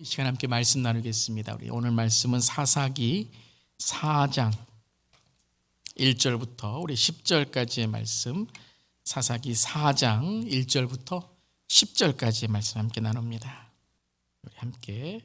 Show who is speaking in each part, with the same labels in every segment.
Speaker 1: 이 시간 함께 말씀 나누겠습니다. 우리 오늘 말씀은 사사기 4장 1절부터 우리 10절까지의 말씀, 사사기 4장 1절부터 10절까지의 말씀 함께 나눕니다. 우리 함께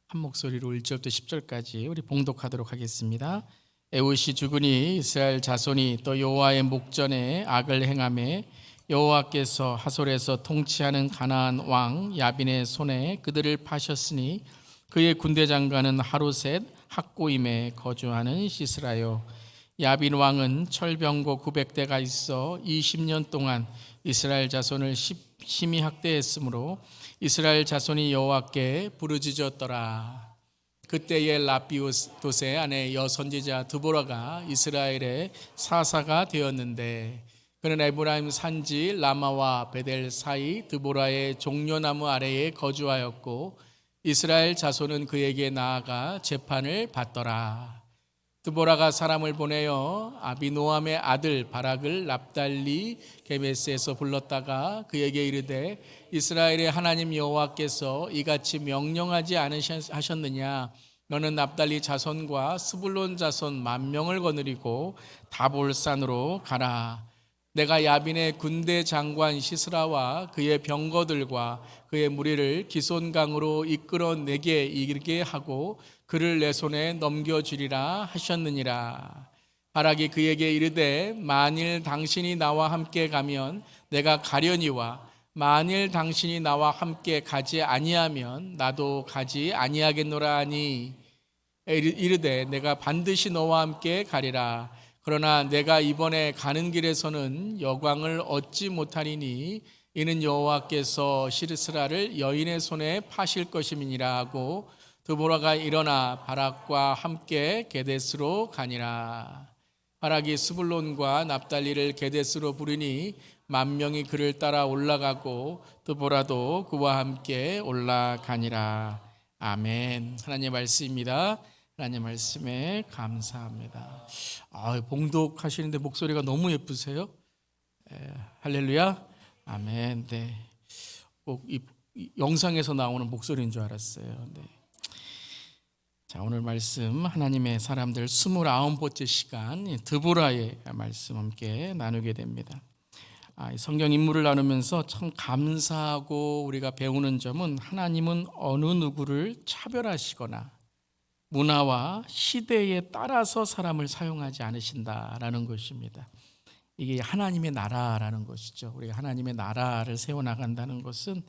Speaker 1: 한 목소리로 1절부터 10절까지 우리 봉독하도록 하겠습니다. 에훗이 죽으니 이스라엘 자손이 또 여호와의 목전에 악을 행하며 여호와께서 하솔에서 통치하는 가나안 왕 야빈의 손에 그들을 파셨으니 그의 군대 장관은 하루셋 학고임에 거주하는 시스라요. 야빈 왕은 철병고 900대가 있어 20년 동안 이스라엘 자손을 심히 학대했으므로 이스라엘 자손이 여호와께 부르짖었더라. 그때에 라피도스의 아내 여선지자 드보라가 이스라엘의 사사가 되었는데 그는 에브라임 산지 라마와 베델 사이 드보라의 종려나무 아래에 거주하였고 이스라엘 자손은 그에게 나아가 재판을 받더라. 드보라가 사람을 보내어 아비노함의 아들 바락을 납달리 게베스에서 불렀다가 그에게 이르되 이스라엘의 하나님 여호와께서 이같이 명령하지 않으셨느냐? 너는 납달리 자손과 스불론 자손 10,000명을 거느리고 다볼산으로 가라. 내가 야빈의 군대 장관 시스라와 그의 병거들과 그의 무리를 기손강으로 이끌어 내게 이르게 하고 그를 내 손에 넘겨주리라 하셨느니라. 바락이 그에게 이르되 만일 당신이 나와 함께 가면 내가 가려니와 만일 당신이 나와 함께 가지 아니하면 나도 가지 아니하겠노라 하니 이르되 내가 반드시 너와 함께 가리라. 그러나 내가 이번에 가는 길에서는 여광을 얻지 못하리니 이는 여호와께서 시스라를 여인의 손에 파실 것임이니라 하고 드보라가 일어나 바락과 함께 게데스로 가니라. 바락이 스불론과 납달리를 게데스로 부르니 10,000명이 그를 따라 올라가고 드보라도 그와 함께 올라가니라. 아멘. 하나님의 말씀입니다. 하나님 말씀에 감사합니다. 봉독하시는데 목소리가 너무 예쁘세요. 할렐루야. 아멘. 네. 꼭 이 영상에서 나오는 목소리인 줄 알았어요. 네. 자, 오늘 말씀 하나님의 사람들 29번째 시간 드보라의 말씀 함께 나누게 됩니다. 성경 인물을 나누면서 참 감사하고 우리가 배우는 점은 하나님은 어느 누구를 차별하시거나 문화와 시대에 따라서 사람을 사용하지 않으신다라는 것입니다. 이게 하나님의 나라라는 것이죠. 우리가 하나님의 나라를 세워나간다는 것은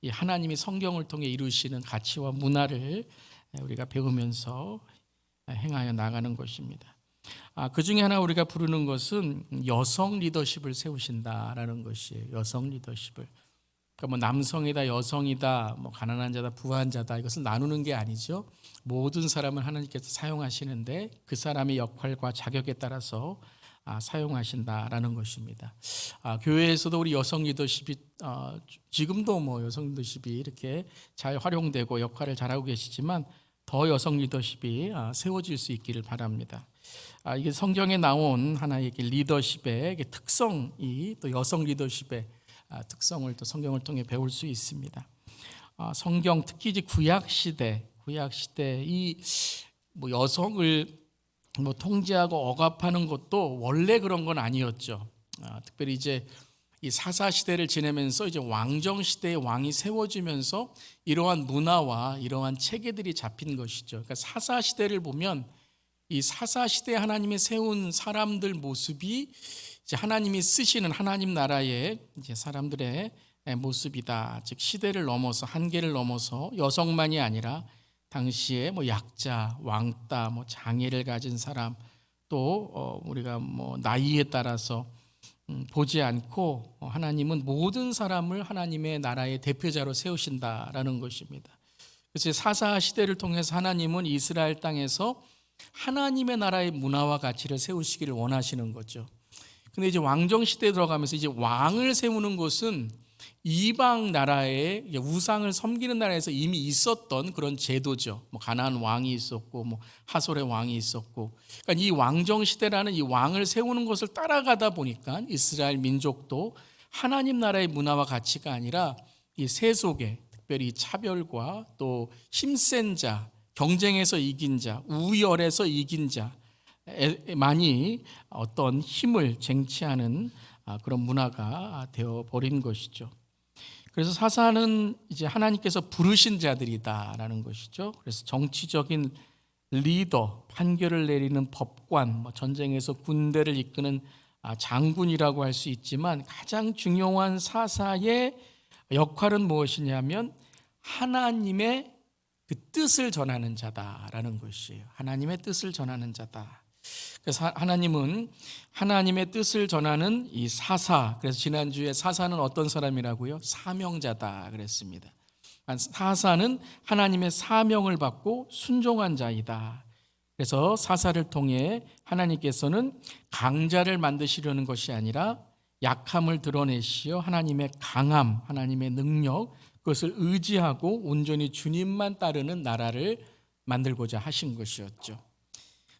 Speaker 1: 이 하나님이 성경을 통해 이루시는 가치와 문화를 우리가 배우면서 행하여 나가는 것입니다. 그 중에 하나 우리가 부르는 것은 여성 리더십을 세우신다라는 것이에요. 여성 리더십을. 그러니까 뭐 남성이다, 여성이다, 뭐 가난한 자다, 부한 자다 이것을 나누는 게 아니죠. 모든 사람을 하나님께서 사용하시는데 그 사람의 역할과 자격에 따라서 사용하신다라는 것입니다. 교회에서도 우리 여성 리더십이 지금도 뭐 여성 리더십이 이렇게 잘 활용되고 역할을 잘하고 계시지만 더 여성 리더십이 세워질 수 있기를 바랍니다. 이게 성경에 나온 하나의 리더십의 특성이 또 여성 리더십의 특성을 또 성경을 통해 배울 수 있습니다. 성경 특히 이제 구약 시대 이 뭐 여성을 뭐 통제하고 억압하는 것도 원래 그런 건 아니었죠. 특별히 이제 이 사사 시대를 지내면서 이제 왕정 시대의 왕이 세워지면서 이러한 문화와 이러한 체계들이 잡힌 것이죠. 그러니까 사사 시대를 보면 이 사사 시대에 하나님이 세운 사람들 모습이 이제 하나님이 쓰시는 하나님 나라의 이제 사람들의 모습이다. 즉 시대를 넘어서 한계를 넘어서 여성만이 아니라 당시에 뭐 약자, 왕따, 뭐 장애를 가진 사람 또 우리가 뭐 나이에 따라서 보지 않고 하나님은 모든 사람을 하나님의 나라의 대표자로 세우신다라는 것입니다. 그래서 사사 시대를 통해서 하나님은 이스라엘 땅에서 하나님의 나라의 문화와 가치를 세우시기를 원하시는 거죠. 근데 이제 왕정 시대에 들어가면서 이제 왕을 세우는 것은 이방 나라의 우상을 섬기는 나라에서 이미 있었던 그런 제도죠. 뭐 가나안 왕이 있었고, 뭐 하솔의 왕이 있었고, 그러니까 이 왕정 시대라는 이 왕을 세우는 것을 따라가다 보니까 이스라엘 민족도 하나님 나라의 문화와 가치가 아니라 이 세속의 특별히 차별과 또 힘센 자, 경쟁에서 이긴 자, 우열에서 이긴 자 많이 어떤 힘을 쟁취하는 그런 문화가 되어 버린 것이죠. 그래서 사사는 이제 하나님께서 부르신 자들이다라는 것이죠. 그래서 정치적인 리더, 판결을 내리는 법관, 전쟁에서 군대를 이끄는 장군이라고 할 수 있지만 가장 중요한 사사의 역할은 무엇이냐면 하나님의 그 뜻을 전하는 자다라는 것이에요. 하나님의 뜻을 전하는 자다. 그래서 하나님은 하나님의 뜻을 전하는 이 사사, 그래서 지난주에 사사는 어떤 사람이라고요? 사명자다 그랬습니다. 사사는 하나님의 사명을 받고 순종한 자이다. 그래서 사사를 통해 하나님께서는 강자를 만드시려는 것이 아니라 약함을 드러내시어 하나님의 강함, 하나님의 능력, 그것을 의지하고 온전히 주님만 따르는 나라를 만들고자 하신 것이었죠.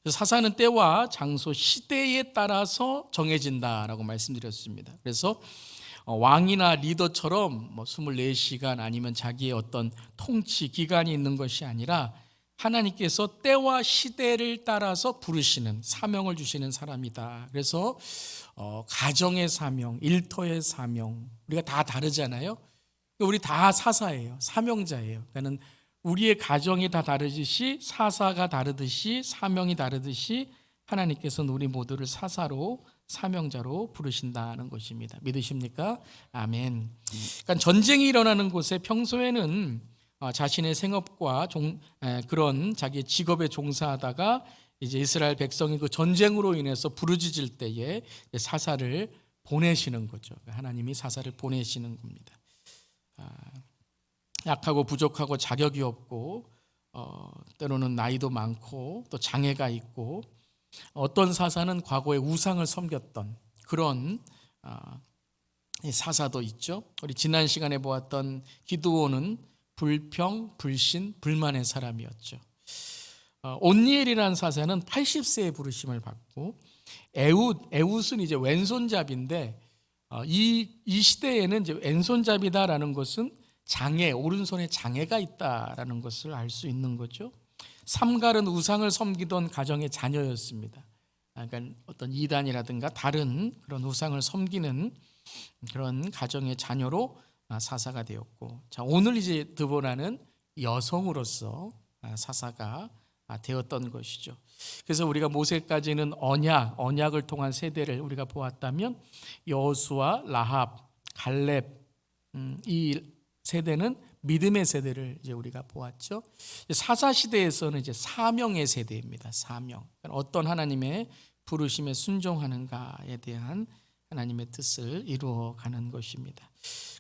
Speaker 1: 사사는 때와 장소, 시대에 따라서 정해진다라고 말씀드렸습니다. 그래서 왕이나 리더처럼 24시간 아니면 자기의 어떤 통치 기간이 있는 것이 아니라 하나님께서 때와 시대를 따라서 부르시는 사명을 주시는 사람이다. 그래서 가정의 사명, 일터의 사명, 우리가 다 다르잖아요. 우리 다 사사예요. 사명자예요. 그러니까 우리의 가정이 다 다르듯이 사사가 다르듯이 사명이 다르듯이 하나님께서는 우리 모두를 사사로 사명자로 부르신다는 것입니다. 믿으십니까? 아멘. 그러니까 전쟁이 일어나는 곳에 평소에는 자신의 생업과 그런 자기의 직업에 종사하다가 이제 이스라엘 백성이 그 전쟁으로 인해서 부르짖을 때에 사사를 보내시는 거죠. 하나님이 사사를 보내시는 겁니다. 약하고 부족하고 자격이 없고 때로는 나이도 많고 또 장애가 있고 어떤 사사는 과거에 우상을 섬겼던 그런 사사도 있죠. 우리 지난 시간에 보았던 기드온은 불평, 불신, 불만의 사람이었죠. 온니엘이라는 사사는 80세의 부르심을 받고 에훗은 이제 왼손잡이인데 이 시대에는 이제 왼손잡이다라는 것은 장애, 오른손에 장애가 있다라는 것을 알 수 있는 거죠. 삼갈은 우상을 섬기던 가정의 자녀였습니다. 그러니까 어떤 이단이라든가 다른 그런 우상을 섬기는 그런 가정의 자녀로 사사가 되었고, 자 오늘 이제 드보라는 여성으로서 사사가 되었던 것이죠. 그래서 우리가 모세까지는 언약을 통한 세대를 우리가 보았다면 여호수아, 라합, 갈렙 이 세대는 믿음의 세대를 이제 우리가 보았죠. 사사 시대에서는 이제 사명의 세대입니다. 사명. 어떤 하나님의 부르심에 순종하는가에 대한 하나님의 뜻을 이루어가는 것입니다.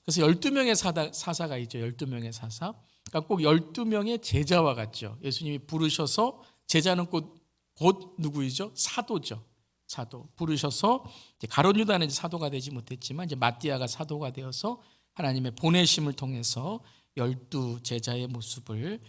Speaker 1: 그래서 12명의 사사가 있죠. 12명의 사사. 그러니까 꼭 12명의 제자와 같죠. 예수님이 부르셔서 제자는 곧 누구이죠? 사도죠. 사도. 부르셔서 이제 가룟 유다는 사도가 되지 못했지만 이제 마띠아가 사도가 되어서 하나님의 보내심을 통해서 12 제자의 모습을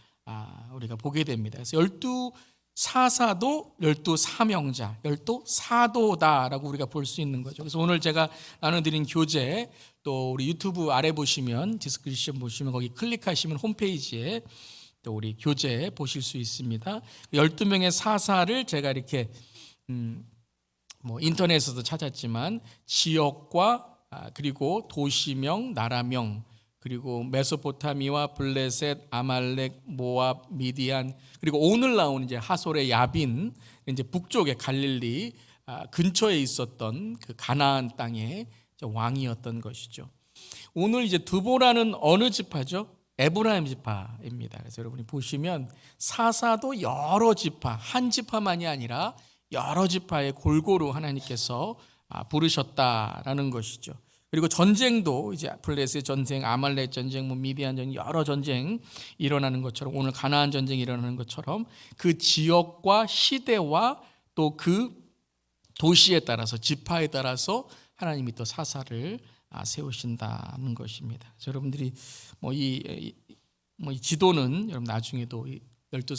Speaker 1: 우리가 보게 됩니다. 그래서 12 사사도 12 사명자, 12 사도다라고 우리가 볼 수 있는 거죠. 그래서 오늘 제가 나눠드린 교재 또 우리 유튜브 아래 보시면 디스크립션 보시면 거기 클릭하시면 홈페이지에 또 우리 교재 보실 수 있습니다. 12명의 사사를 제가 이렇게 인터넷에서도 찾았지만 지역과 그리고 도시명, 나라명, 그리고 메소포타미아, 블레셋, 아말렉, 모압, 미디안, 그리고 오늘 나온 이제 하솔의 야빈, 이제 북쪽의 갈릴리 근처에 있었던 그 가나안 땅의 왕이었던 것이죠. 오늘 이제 드보라는 어느 지파죠? 에브라임 지파입니다. 그래서 여러분이 보시면 사사도 여러 지파, 한 지파만이 아니라 여러 지파의 골고루 하나님께서 부르셨다라는 것이죠. 그리고 전쟁도 이제 블레셋 전쟁, 아말렉 전쟁, 미디안 전쟁, 여러 전쟁 일어나는 것처럼 오늘 가나안 전쟁이 일어나는 것처럼 그 지역과 시대와 또 그 도시에 따라서 지파에 따라서 하나님이 또 사사를 세우신다는 것입니다. 그래서 여러분들이 이 지도는 여러분 나중에도 12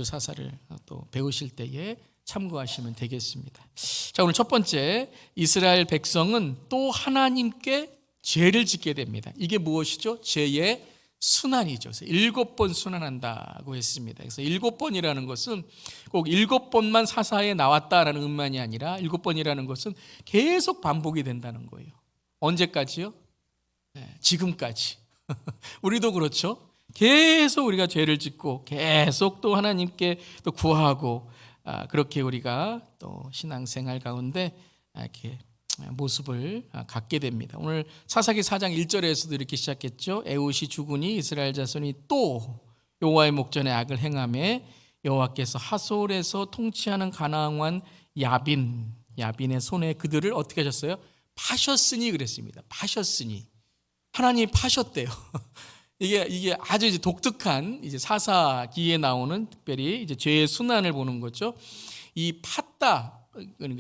Speaker 1: 사사를 또 배우실 때에 참고하시면 되겠습니다. 자, 오늘 첫 번째, 이스라엘 백성은 또 하나님께 죄를 짓게 됩니다. 이게 무엇이죠? 죄의 순환이죠. 그래서 7번 순환한다고 했습니다. 그래서 7번이라는 것은 꼭 7번만 사사에 나왔다라는 의미만이 아니라 7번이라는 것은 계속 반복이 된다는 거예요. 언제까지요? 지금까지. 우리도 그렇죠. 계속 우리가 죄를 짓고 계속 또 하나님께 또 구하고 그렇게 우리가 또 신앙생활 가운데 이렇게 모습을 갖게 됩니다. 오늘 사사기 4장 1절에서도 이렇게 시작했죠. 에훗이 죽으니 이스라엘 자손이 또 여호와의 목전에 악을 행하매 여호와께서 하솔에서 통치하는 가나안 왕 야빈의 손에 그들을 어떻게 하셨어요? 파셨으니 그랬습니다. 파셨으니 하나님이 파셨대요. 이게 아주 이제 독특한 이제 사사기에 나오는 특별히 이제 죄의 순환을 보는 거죠. 이 팠다,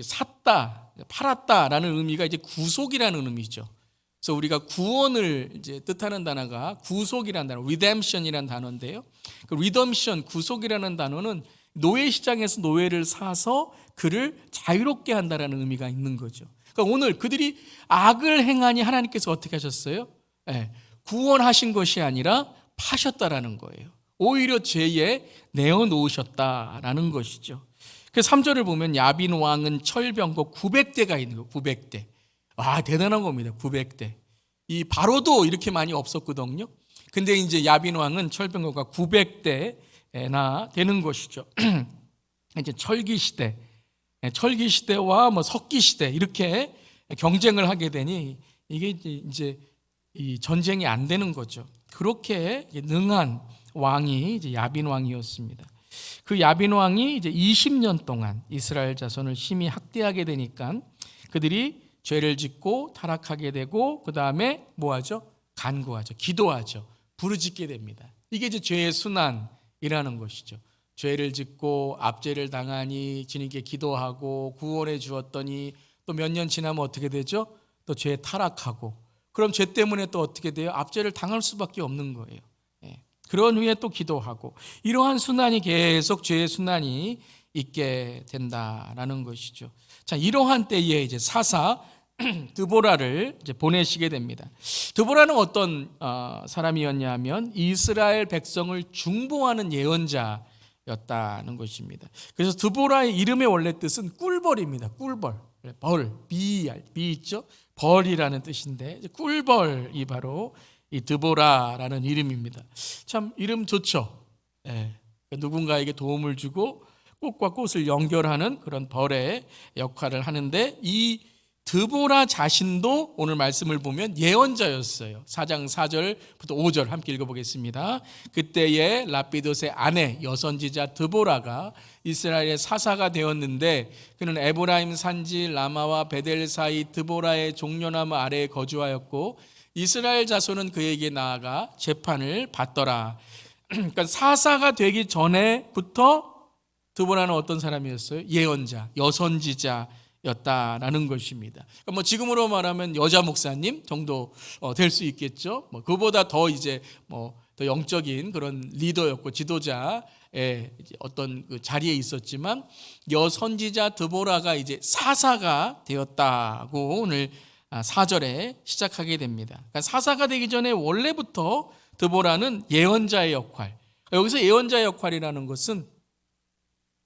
Speaker 1: 샀다, 팔았다라는 의미가 이제 구속이라는 의미죠. 그래서 우리가 구원을 이제 뜻하는 단어가 구속이라는 단어, redemption이라는 단어인데요. 그 redemption, 구속이라는 단어는 노예 시장에서 노예를 사서 그를 자유롭게 한다라는 의미가 있는 거죠. 그러니까 오늘 그들이 악을 행하니 하나님께서 어떻게 하셨어요? 구원하신 것이 아니라 파셨다라는 거예요. 오히려 죄에 내어놓으셨다라는 것이죠. 그 3절을 보면 야빈 왕은 철병거 900대가 있는 거예요. 900대. 대단한 겁니다. 900대. 이 바로도 이렇게 많이 없었거든요. 근데 이제 야빈 왕은 철병거가 900대나 되는 것이죠. 이제 철기 시대와 뭐 석기 시대 이렇게 경쟁을 하게 되니 이게 이제 이 전쟁이 안 되는 거죠. 그렇게 능한 왕이 이제 야빈 왕이었습니다. 그 야빈 왕이 이제 20년 동안 이스라엘 자손을 심히 학대하게 되니까 그들이 죄를 짓고 타락하게 되고 그 다음에 뭐하죠? 간구하죠, 기도하죠, 부르짖게 됩니다. 이게 이제 죄의 순환이라는 것이죠. 죄를 짓고 압죄를 당하니 주님께 기도하고 구원해 주었더니 또 몇 년 지나면 어떻게 되죠? 또 죄에 타락하고 그럼 죄 때문에 또 어떻게 돼요? 압죄를 당할 수밖에 없는 거예요. 그런 후에 또 기도하고 이러한 순환이 계속 죄의 순환이 있게 된다라는 것이죠. 자, 이러한 때에 이제 사사 드보라를 이제 보내시게 됩니다. 드보라는 어떤 사람이었냐면 이스라엘 백성을 중보하는 예언자였다는 것입니다. 그래서 드보라의 이름의 원래 뜻은 꿀벌입니다. 꿀벌, 벌, 비 있죠? 벌이라는 뜻인데 꿀벌이 바로 이 드보라라는 이름입니다. 참 이름 좋죠. 누군가에게 도움을 주고 꽃과 꽃을 연결하는 그런 벌의 역할을 하는데 이 드보라 자신도 오늘 말씀을 보면 예언자였어요. 4장 4절부터 5절 함께 읽어보겠습니다. 그때에 라피돗의 아내 여선지자 드보라가 이스라엘의 사사가 되었는데 그는 에브라임 산지 라마와 베델 사이 드보라의 종려나무 아래에 거주하였고 이스라엘 자손은 그에게 나아가 재판을 받더라. 그러니까 사사가 되기 전에부터 드보라는 어떤 사람이었어요? 예언자, 여선지자였다라는 것입니다. 그러니까 뭐 지금으로 말하면 여자 목사님 정도 될 수 있겠죠. 뭐 그보다 더 이제 뭐 더 영적인 그런 리더였고 지도자의 어떤 그 자리에 있었지만 여선지자 드보라가 이제 사사가 되었다고 오늘 4절에 시작하게 됩니다. 그러니까 사사가 되기 전에 원래부터 드보라는 예언자의 역할. 여기서 예언자의 역할이라는 것은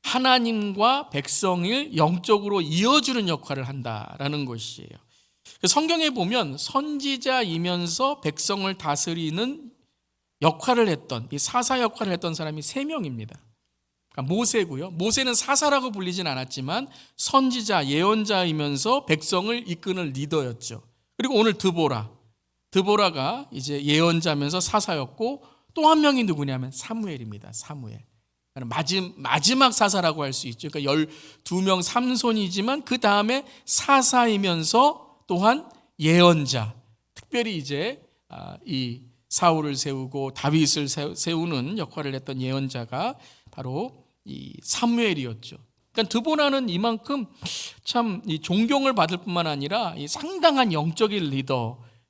Speaker 1: 하나님과 백성을 영적으로 이어주는 역할을 한다라는 것이에요. 성경에 보면 선지자이면서 백성을 다스리는 역할을 했던 이 사사 역할을 했던 사람이 3명입니다. 그러니까 모세고요. 모세는 사사라고 불리진 않았지만 선지자, 예언자이면서 백성을 이끄는 리더였죠. 그리고 오늘 드보라가 이제 예언자면서 사사였고 또 한 명이 누구냐면 사무엘입니다. 사무엘. 마지막 사사라고 할 수 있죠. 그러니까 12명 삼손이지만 그 다음에 사사이면서 또한 예언자. 특별히 이제 이 사울을 세우고 다윗을 세우는 역할을 했던 예언자가 바로 이 사무엘이었죠. 그러니까 드보라는 이만큼 참 이 존경을 받을 뿐만 아니라 이 상당한 영적인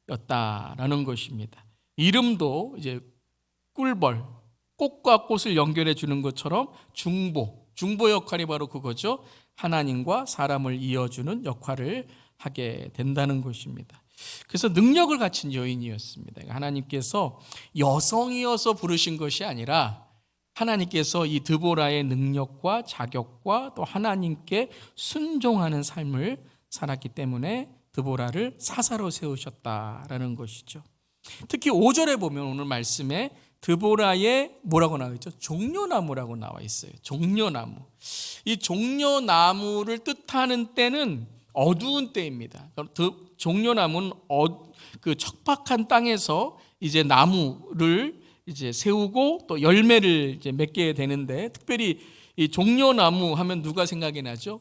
Speaker 1: 리더였다라는 것입니다. 이름도 이제 꿀벌, 꽃과 꽃을 연결해 주는 것처럼 중보 역할이 바로 그거죠. 하나님과 사람을 이어주는 역할을 하게 된다는 것입니다. 그래서 능력을 갖춘 여인이었습니다. 하나님께서 여성이어서 부르신 것이 아니라 하나님께서 이 드보라의 능력과 자격과 또 하나님께 순종하는 삶을 살았기 때문에 드보라를 사사로 세우셨다라는 것이죠. 특히 5절에 보면 오늘 말씀에 드보라의 뭐라고 나와 있죠? 종려나무라고 나와 있어요. 종려나무. 이 종려나무를 뜻하는 때는 어두운 때입니다. 종려나무는 그 척박한 땅에서 이제 나무를 이제 세우고 또 열매를 이제 맺게 되는데, 특별히 이 종려나무 하면 누가 생각이 나죠?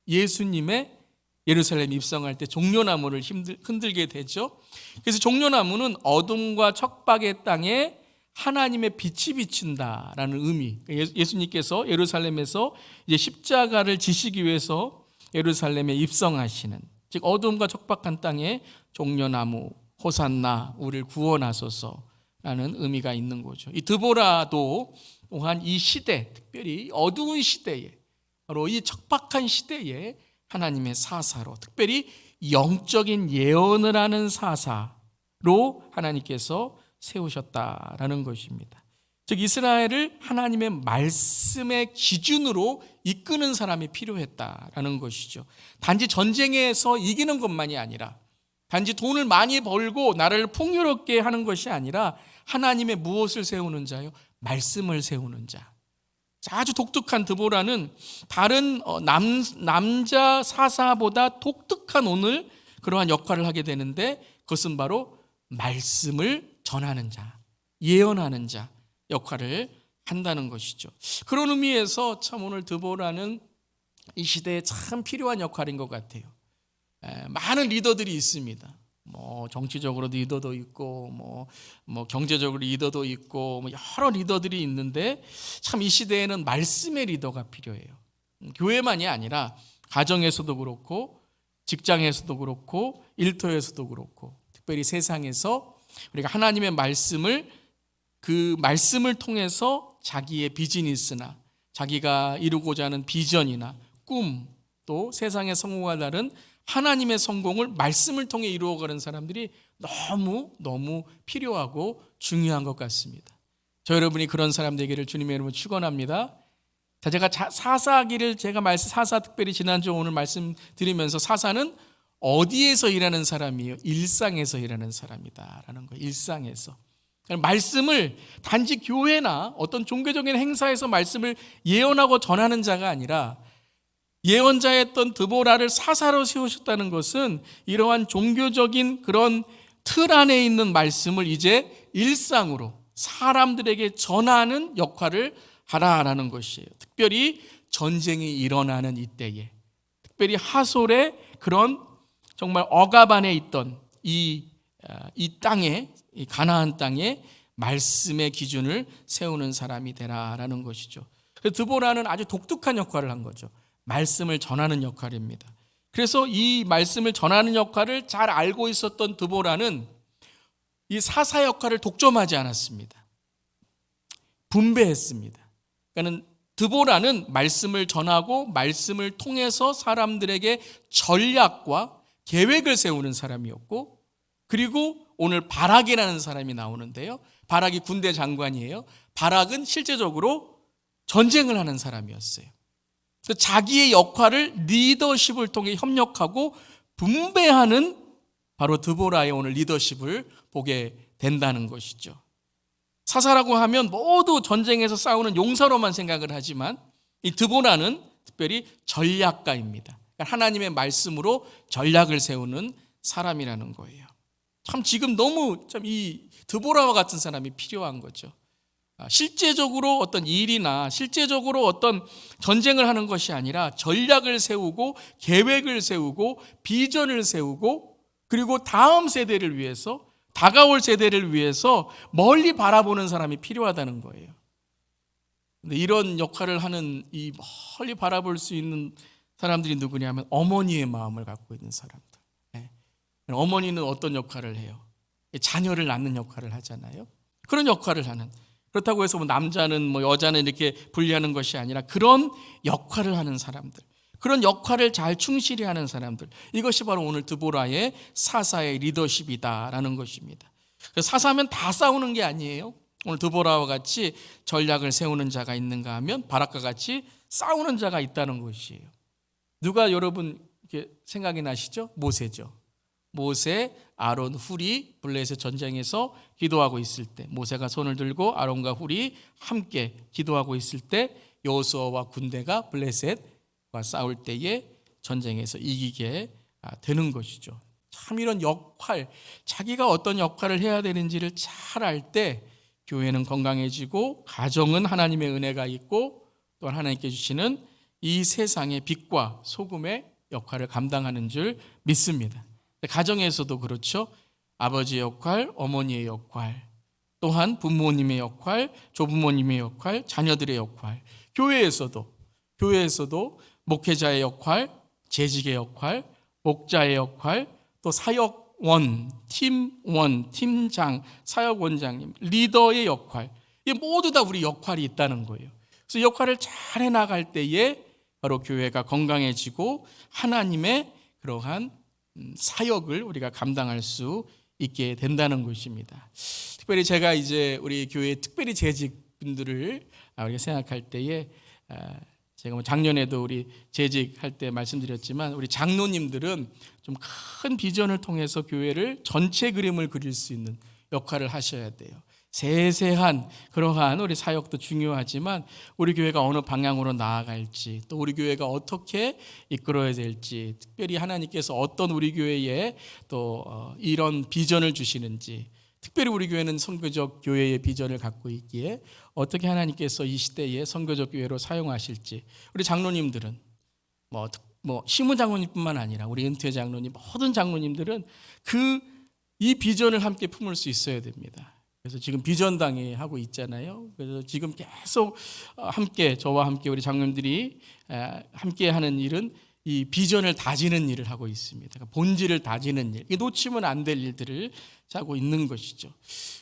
Speaker 1: 예수님의 예루살렘 입성할 때 종려나무를 흔들게 되죠. 그래서 종려나무는 어둠과 척박의 땅에 하나님의 빛이 비춘다라는 의미. 예수님께서 예루살렘에서 이제 십자가를 지시기 위해서 예루살렘에 입성하시는, 즉 어둠과 척박한 땅에 종려나무 호산나 우리를 구원하소서라는 의미가 있는 거죠. 이 드보라도 또한 이 시대, 특별히 어두운 시대에, 바로 이 척박한 시대에 하나님의 사사로, 특별히 영적인 예언을 하는 사사로 하나님께서 세우셨다라는 것입니다. 즉 이스라엘을 하나님의 말씀의 기준으로 이끄는 사람이 필요했다라는 것이죠. 단지 전쟁에서 이기는 것만이 아니라, 단지 돈을 많이 벌고 나라를 풍요롭게 하는 것이 아니라 하나님의 무엇을 세우는 자요? 말씀을 세우는 자. 아주 독특한 드보라는 다른 남자 사사보다 독특한 오늘 그러한 역할을 하게 되는데, 그것은 바로 말씀을 전하는 자, 예언하는 자 역할을 한다는 것이죠. 그런 의미에서 참 오늘 드보라는 이 시대에 참 필요한 역할인 것 같아요. 많은 리더들이 있습니다. 정치적으로 리더도 있고, 경제적으로 리더도 있고, 여러 리더들이 있는데 참 이 시대에는 말씀의 리더가 필요해요. 교회만이 아니라 가정에서도 그렇고, 직장에서도 그렇고, 일터에서도 그렇고, 특별히 세상에서 우리가 하나님의 말씀을, 그 말씀을 통해서 자기의 비즈니스나 자기가 이루고자 하는 비전이나 꿈, 또 세상의 성공과 다른 하나님의 성공을 말씀을 통해 이루어가는 사람들이 너무 필요하고 중요한 것 같습니다. 저 여러분이 그런 사람 되기를 주님의 이름으로 축원합니다. 자, 제가 사사기를 사사 특별히 지난주 오늘 말씀드리면서 사사는 어디에서 일하는 사람이에요? 일상에서 일하는 사람이다라는 거예요. 일상에서. 말씀을 단지 교회나 어떤 종교적인 행사에서 말씀을 예언하고 전하는 자가 아니라, 예언자였던 드보라를 사사로 세우셨다는 것은 이러한 종교적인 그런 틀 안에 있는 말씀을 이제 일상으로 사람들에게 전하는 역할을 하라라는 것이에요. 특별히 전쟁이 일어나는 이때에, 특별히 하솔의 그런 정말 억압 안에 있던 이 땅에, 이 가나안 땅에 말씀의 기준을 세우는 사람이 되라라는 것이죠. 그래서 드보라는 아주 독특한 역할을 한 거죠. 말씀을 전하는 역할입니다. 그래서 이 말씀을 전하는 역할을 잘 알고 있었던 드보라는 이 사사 역할을 독점하지 않았습니다. 분배했습니다. 그러니까 드보라는 말씀을 전하고 말씀을 통해서 사람들에게 전략과 계획을 세우는 사람이었고, 그리고 오늘 바락이라는 사람이 나오는데요, 바락이 군대 장관이에요. 바락은 실제적으로 전쟁을 하는 사람이었어요. 그래서 자기의 역할을 리더십을 통해 협력하고 분배하는 바로 드보라의 오늘 리더십을 보게 된다는 것이죠. 사사라고 하면 모두 전쟁에서 싸우는 용사로만 생각을 하지만 이 드보라는 특별히 전략가입니다. 그러니까 하나님의 말씀으로 전략을 세우는 사람이라는 거예요. 참 지금 너무 참 이 드보라와 같은 사람이 필요한 거죠. 실제적으로 어떤 일이나 실제적으로 어떤 전쟁을 하는 것이 아니라 전략을 세우고 계획을 세우고 비전을 세우고, 그리고 다음 세대를 위해서, 다가올 세대를 위해서 멀리 바라보는 사람이 필요하다는 거예요. 근데 이런 역할을 하는, 이 멀리 바라볼 수 있는 사람들이 누구냐면 어머니의 마음을 갖고 있는 사람들. 어머니는 어떤 역할을 해요? 자녀를 낳는 역할을 하잖아요. 그런 역할을 하는, 그렇다고 해서 남자는 여자는 이렇게 분리하는 것이 아니라 그런 역할을 하는 사람들, 그런 역할을 잘 충실히 하는 사람들, 이것이 바로 오늘 드보라의 사사의 리더십이다라는 것입니다. 사사하면 다 싸우는 게 아니에요. 오늘 드보라와 같이 전략을 세우는 자가 있는가 하면 바락과 같이 싸우는 자가 있다는 것이에요. 누가 여러분 생각이 나시죠? 모세죠. 모세, 아론, 훌이 블레셋 전쟁에서 기도하고 있을 때, 모세가 손을 들고 아론과 훌이 함께 기도하고 있을 때 여호수아와 군대가 블레셋과 싸울 때에 전쟁에서 이기게 되는 것이죠. 참 이런 역할, 자기가 어떤 역할을 해야 되는지를 잘 알 때 교회는 건강해지고 가정은 하나님의 은혜가 있고 또한 하나님께 주시는 이 세상의 빛과 소금의 역할을 감당하는 줄 믿습니다. 가정에서도 그렇죠. 아버지의 역할, 어머니의 역할, 또한 부모님의 역할, 조부모님의 역할, 자녀들의 역할, 교회에서도 목회자의 역할, 재직의 역할, 목자의 역할, 또 사역원, 팀원, 팀장, 사역원장님, 리더의 역할, 이게 모두 다 우리 역할이 있다는 거예요. 그래서 역할을 잘 해나갈 때에 바로 교회가 건강해지고 하나님의 그러한 사역을 우리가 감당할 수 있게 된다는 것입니다. 특별히 제가 이제 우리 교회 특별히 재직분들을 우리가 생각할 때에 제가 작년에도 우리 재직할 때 말씀드렸지만 우리 장로님들은 좀 큰 비전을 통해서 교회를 전체 그림을 그릴 수 있는 역할을 하셔야 돼요. 세세한 그러한 우리 사역도 중요하지만 우리 교회가 어느 방향으로 나아갈지, 또 우리 교회가 어떻게 이끌어야 될지, 특별히 하나님께서 어떤 우리 교회에 또 이런 비전을 주시는지, 특별히 우리 교회는 선교적 교회의 비전을 갖고 있기에 어떻게 하나님께서 이 시대에 선교적 교회로 사용하실지, 우리 장로님들은 시무 장로님뿐만 아니라 우리 은퇴 장로님, 모든 장로님들은 이 비전을 함께 품을 수 있어야 됩니다. 그래서 지금 비전당회 하고 있잖아요. 그래서 지금 계속 저와 함께 우리 장로님들이 함께 하는 일은 이 비전을 다지는 일을 하고 있습니다. 그러니까 본질을 다지는 일, 놓치면 안 될 일들을 하고 있는 것이죠.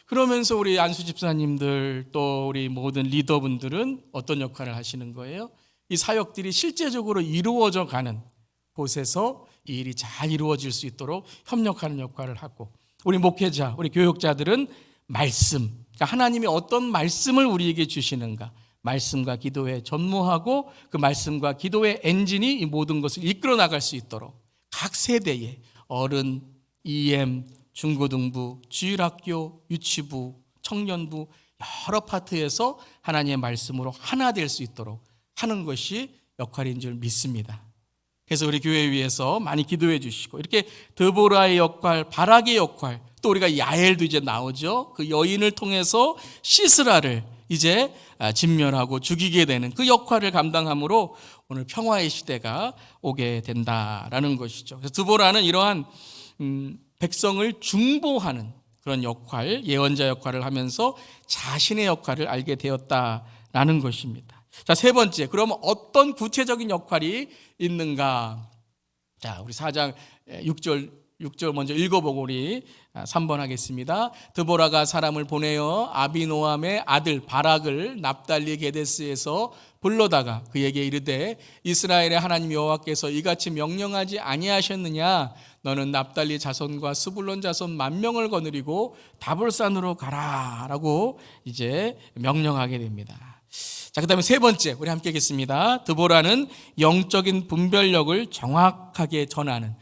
Speaker 1: 그러면서 우리 안수 집사님들 또 우리 모든 리더분들은 어떤 역할을 하시는 거예요? 이 사역들이 실제적으로 이루어져 가는 곳에서 이 일이 잘 이루어질 수 있도록 협력하는 역할을 하고, 우리 목회자, 우리 교육자들은 말씀, 그러니까 하나님이 어떤 말씀을 우리에게 주시는가, 말씀과 기도에 전무하고 그 말씀과 기도의 엔진이 이 모든 것을 이끌어 나갈 수 있도록 각 세대의 어른, EM, 중고등부, 주일학교, 유치부, 청년부 여러 파트에서 하나님의 말씀으로 하나 될 수 있도록 하는 것이 역할인 줄 믿습니다. 그래서 우리 교회 위해서 많이 기도해 주시고, 이렇게 드보라의 역할, 바락의 역할, 또 우리가 야엘도 이제 나오죠. 그 여인을 통해서 시스라를 이제 진멸하고 죽이게 되는 그 역할을 감당함으로 오늘 평화의 시대가 오게 된다라는 것이죠. 그래서 드보라는 이러한 백성을 중보하는 그런 역할, 예언자 역할을 하면서 자신의 역할을 알게 되었다라는 것입니다. 자, 세 번째, 그러면 어떤 구체적인 역할이 있는가? 자, 우리 4장 6절 먼저 읽어보고 우리 3번 하겠습니다. 드보라가 사람을 보내어 아비노함의 아들 바락을 납달리 게데스에서 불러다가 그에게 이르되 이스라엘의 하나님 여호와께서 이같이 명령하지 아니하셨느냐? 너는 납달리 자손과 스불론 자손 10,000명을 거느리고 다볼산으로 가라라고 이제 명령하게 됩니다. 자, 그다음에 세 번째 우리 함께 하겠습니다. 드보라는 영적인 분별력을 정확하게 전하는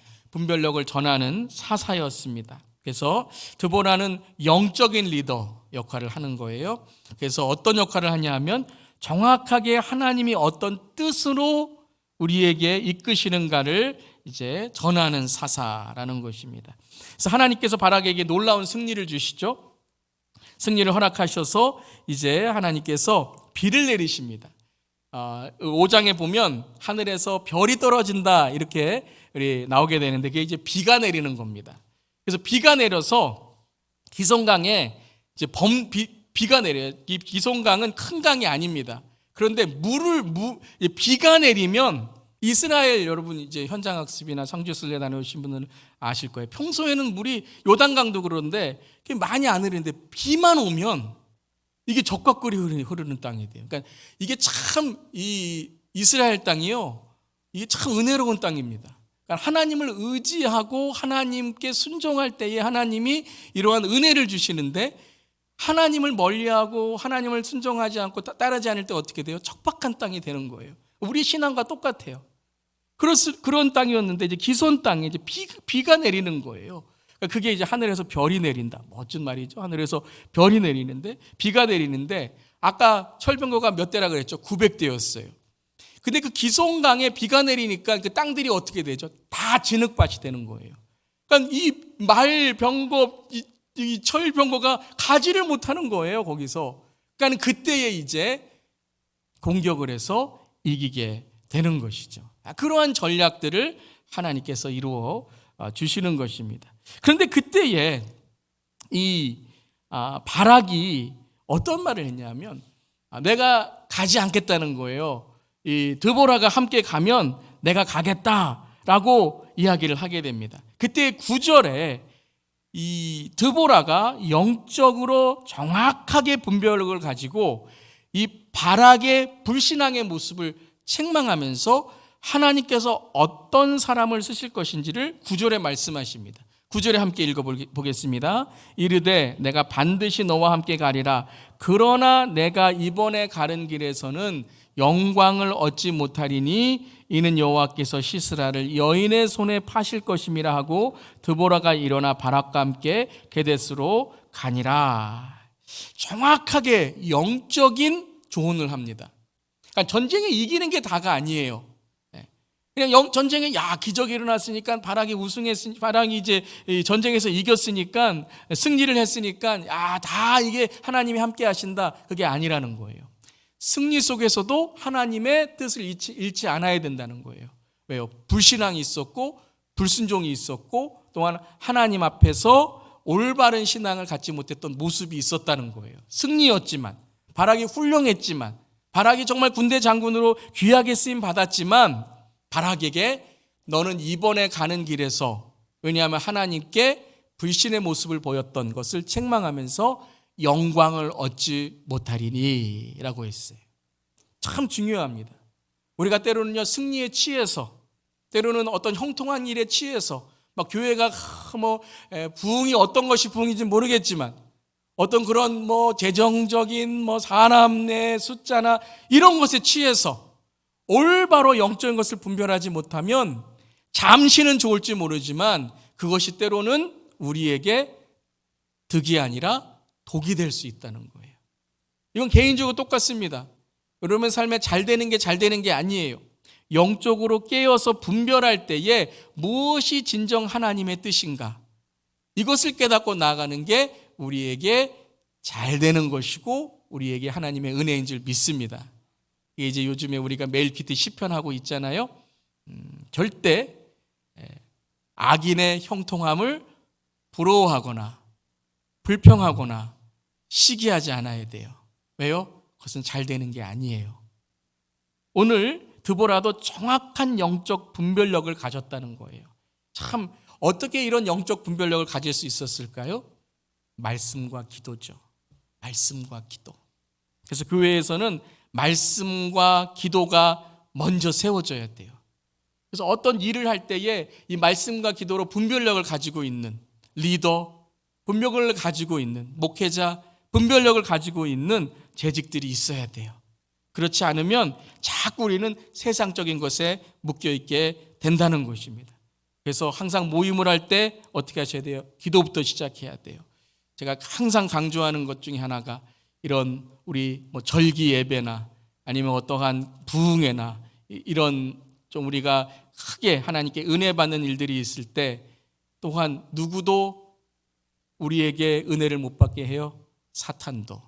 Speaker 1: 사사였습니다. 그래서 드보라는 영적인 리더 역할을 하는 거예요. 그래서 어떤 역할을 하냐 하면 정확하게 하나님이 어떤 뜻으로 우리에게 이끄시는가를 이제 전하는 사사라는 것입니다. 그래서 하나님께서 바락에게 놀라운 승리를 주시죠. 승리를 허락하셔서 이제 하나님께서 비를 내리십니다. 5장에 보면 하늘에서 별이 떨어진다 이렇게 나오게 되는데 그게 이제 비가 내리는 겁니다. 그래서 비가 내려서 기송강에 이제 비가 내려요. 이 기송강은 큰 강이 아닙니다. 그런데 비가 내리면 이스라엘 여러분 이제 현장학습이나 성지순례 다녀오신 분들은 아실 거예요. 평소에는 물이 요단강도 그런데 많이 안 흐르는데 비만 오면 이게 적과 꿀이 흐르는 땅이 돼요. 그러니까 이게 참 이 이스라엘 땅이요, 이게 참 은혜로운 땅입니다. 그러니까 하나님을 의지하고 하나님께 순종할 때에 하나님이 이러한 은혜를 주시는데, 하나님을 멀리하고 하나님을 순종하지 않고 따르지 않을 때 어떻게 돼요? 척박한 땅이 되는 거예요. 우리 신앙과 똑같아요. 그런 땅이었는데 이제 기손 땅에 이제 비가 내리는 거예요. 그러니까 그게 이제 하늘에서 별이 내린다. 멋진 말이죠. 하늘에서 별이 내리는데, 비가 내리는데, 아까 철병거가 몇 대라 그랬죠? 900대였어요. 근데 그 기손강에 비가 내리니까 그 땅들이 어떻게 되죠? 다 진흙밭이 되는 거예요. 그러니까 이 말병거, 이 철병거가 가지를 못하는 거예요, 거기서. 그러니까 그때에 이제 공격을 해서 이기게 되는 것이죠. 그러한 전략들을 하나님께서 이루어 주시는 것입니다. 그런데 그때에 이 바락이 어떤 말을 했냐면, 내가 가지 않겠다는 거예요. 이 드보라가 함께 가면 내가 가겠다라고 이야기를 하게 됩니다. 그때 9절에 이 드보라가 영적으로 정확하게 분별력을 가지고 이 바락의 불신앙의 모습을 책망하면서 하나님께서 어떤 사람을 쓰실 것인지를 9절에 말씀하십니다. 9절에 함께 읽어보겠습니다. 이르되 내가 반드시 너와 함께 가리라. 그러나 내가 이번에 가는 길에서는 영광을 얻지 못하리니 이는 여호와께서 시스라를 여인의 손에 파실 것임이라 하고 드보라가 일어나 바락과 함께 게데스로 가니라. 정확하게 영적인 조언을 합니다. 그러니까 전쟁에 이기는 게 다가 아니에요. 그냥 전쟁에 기적이 일어났으니까 바락이 바락이 이제 전쟁에서 이겼으니까, 승리를 했으니까 다 이게 하나님이 함께 하신다, 그게 아니라는 거예요. 승리 속에서도 하나님의 뜻을 잃지 않아야 된다는 거예요. 왜요? 불신앙이 있었고 불순종이 있었고 또한 하나님 앞에서 올바른 신앙을 갖지 못했던 모습이 있었다는 거예요. 승리였지만, 바락이 훌륭했지만, 바락이 정말 군대 장군으로 귀하게 쓰임 받았지만, 바락에게 너는 이번에 가는 길에서, 왜냐하면 하나님께 불신의 모습을 보였던 것을 책망하면서 영광을 얻지 못하리니 라고 했어요. 참 중요합니다. 우리가 때로는요, 승리에 취해서, 때로는 어떤 형통한 일에 취해서 막 교회가 부흥이 어떤 것이 부흥인지 모르겠지만 어떤 그런 재정적인 사람 내 숫자나 이런 것에 취해서 올바로 영적인 것을 분별하지 못하면 잠시는 좋을지 모르지만 그것이 때로는 우리에게 득이 아니라 독이 될 수 있다는 거예요. 이건 개인적으로 똑같습니다. 여러분 삶에 잘 되는 게 아니에요. 영적으로 깨어서 분별할 때에 무엇이 진정 하나님의 뜻인가, 이것을 깨닫고 나아가는 게 우리에게 잘 되는 것이고 우리에게 하나님의 은혜인 줄 믿습니다. 이게 이제 요즘에 우리가 매일 PT 시편하고 있잖아요. 절대 악인의 형통함을 부러워하거나 불평하거나 시기하지 않아야 돼요. 왜요? 그것은 잘 되는 게 아니에요. 오늘 드보라도 정확한 영적 분별력을 가졌다는 거예요. 참 어떻게 이런 영적 분별력을 가질 수 있었을까요? 말씀과 기도죠. 말씀과 기도. 그래서 교회에서는 말씀과 기도가 먼저 세워져야 돼요. 그래서 어떤 일을 할 때에 이 말씀과 기도로 분별력을 가지고 있는 리더, 분별력을 가지고 있는 목회자, 분별력을 가지고 있는 재직들이 있어야 돼요. 그렇지 않으면 자꾸 우리는 세상적인 것에 묶여있게 된다는 것입니다. 그래서 항상 모임을 할 때 어떻게 하셔야 돼요? 기도부터 시작해야 돼요. 제가 항상 강조하는 것 중에 하나가 이런 우리 절기 예배나 아니면 어떠한 부흥회나 이런 좀 우리가 크게 하나님께 은혜 받는 일들이 있을 때 또한 누구도 우리에게 은혜를 못 받게 해요. 사탄도.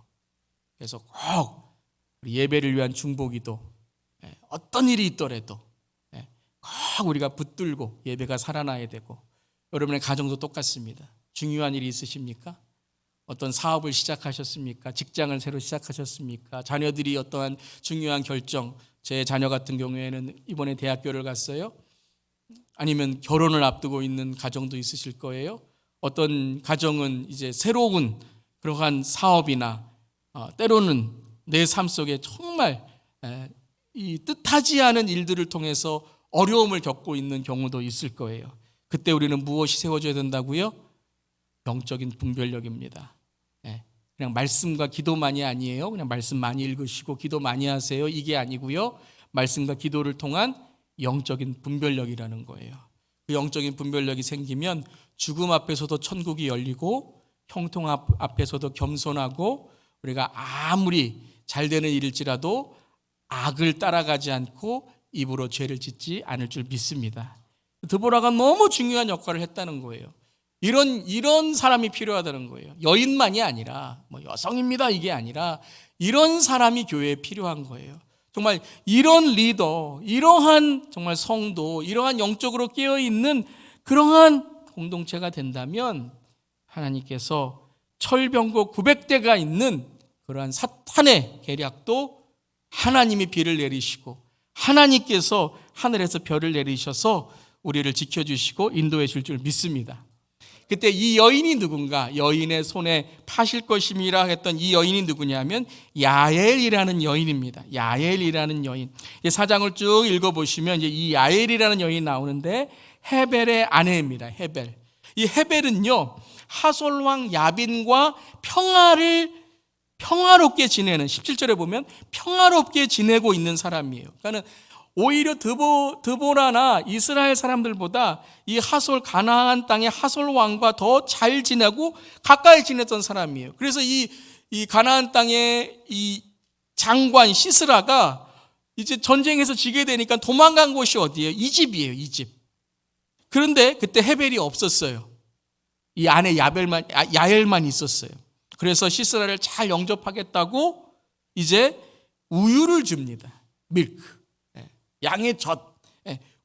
Speaker 1: 그래서 꼭 우리 예배를 위한 중보기도, 어떤 일이 있더라도 꼭 우리가 붙들고 예배가 살아나야 되고, 여러분의 가정도 똑같습니다. 중요한 일이 있으십니까? 어떤 사업을 시작하셨습니까? 직장을 새로 시작하셨습니까? 자녀들이 어떠한 중요한 결정, 제 자녀 같은 경우에는 이번에 대학교를 갔어요. 아니면 결혼을 앞두고 있는 가정도 있으실 거예요. 어떤 가정은 이제 새로운 그러한 사업이나 때로는 내 삶 속에 정말 이 뜻하지 않은 일들을 통해서 어려움을 겪고 있는 경우도 있을 거예요. 그때 우리는 무엇이 세워져야 된다고요? 영적인 분별력입니다. 그냥 말씀과 기도만이 아니에요. 그냥 말씀 많이 읽으시고 기도 많이 하세요. 이게 아니고요. 말씀과 기도를 통한 영적인 분별력이라는 거예요. 그 영적인 분별력이 생기면 죽음 앞에서도 천국이 열리고 형통 앞에서도 겸손하고 우리가 아무리 잘 되는 일일지라도 악을 따라가지 않고 입으로 죄를 짓지 않을 줄 믿습니다. 드보라가 너무 중요한 역할을 했다는 거예요. 이런 사람이 필요하다는 거예요. 여인만이 아니라 여성입니다 이게 아니라 이런 사람이 교회에 필요한 거예요. 정말 이런 리더, 이러한 정말 성도, 이러한 영적으로 깨어있는 그러한 공동체가 된다면 하나님께서 철병거 900대가 있는 그러한 사탄의 계략도 하나님이 비를 내리시고 하나님께서 하늘에서 별을 내리셔서 우리를 지켜주시고 인도해 줄 줄 믿습니다. 그때 이 여인이 누군가? 여인의 손에 파실 것임이라 했던 이 여인이 누구냐면 야엘이라는 여인입니다. 야엘이라는 여인. 4장을 쭉 읽어보시면 이 야엘이라는 여인이 나오는데 헤벨의 아내입니다. 헤벨. 이 헤벨은요 하솔왕 야빈과 평화롭게 지내는 17절에 보면 평화롭게 지내고 있는 사람이에요. 그러니까 오히려 드보라나 이스라엘 사람들보다 이 가나안 땅의 하솔 왕과 더 잘 지내고 가까이 지냈던 사람이에요. 그래서 이 가나안 땅의 이 장관 시스라가 이제 전쟁에서 지게 되니까 도망간 곳이 어디예요? 이집이에요. 이집. 그런데 그때 헤벨이 없었어요. 이 안에 야엘만 있었어요. 그래서 시스라를 잘 영접하겠다고 이제 우유를 줍니다. 밀크. 양의 젖,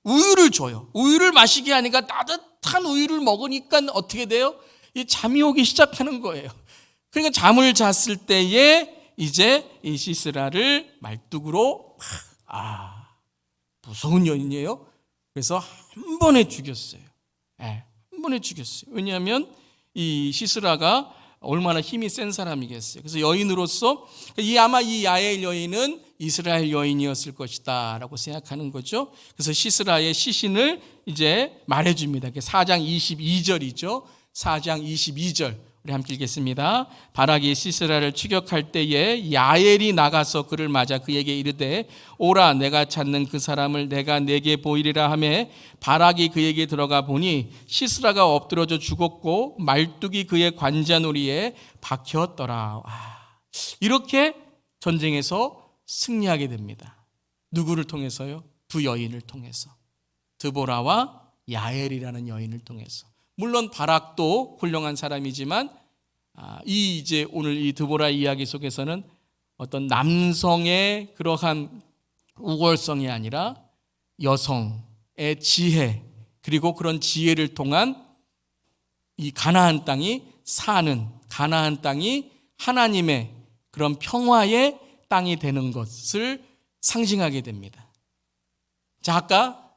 Speaker 1: 우유를 줘요. 우유를 마시게 하니까 따뜻한 우유를 먹으니까 어떻게 돼요? 이 잠이 오기 시작하는 거예요. 그러니까 잠을 잤을 때에 이제 이 시스라를 말뚝으로 무서운 여인이에요. 그래서 한 번에 죽였어요. 한 번에 죽였어요. 왜냐하면 이 시스라가 얼마나 힘이 센 사람이겠어요. 그래서 여인으로서 아마 이 야엘 여인은 이스라엘 여인이었을 것이다 라고 생각하는 거죠. 그래서 시스라의 시신을 이제 말해줍니다. 4장 22절이죠. 4장 22절 우리 함께 읽겠습니다. 바락이 시스라를 추격할 때에 야엘이 나가서 그를 맞아 그에게 이르되 오라 내가 찾는 그 사람을 내가 내게 보이리라 하매 바락이 그에게 들어가 보니 시스라가 엎드러져 죽었고 말뚝이 그의 관자놀이에 박혔더라. 이렇게 전쟁에서 승리하게 됩니다. 누구를 통해서요? 두 여인을 통해서. 드보라와 야엘이라는 여인을 통해서. 물론 바락도 훌륭한 사람이지만 이제 오늘 이 드보라 이야기 속에서는 어떤 남성의 그러한 우월성이 아니라 여성의 지혜 그리고 그런 지혜를 통한 이 가나안 땅이 가나안 땅이 하나님의 그런 평화의 땅이 되는 것을 상징하게 됩니다. 자, 아까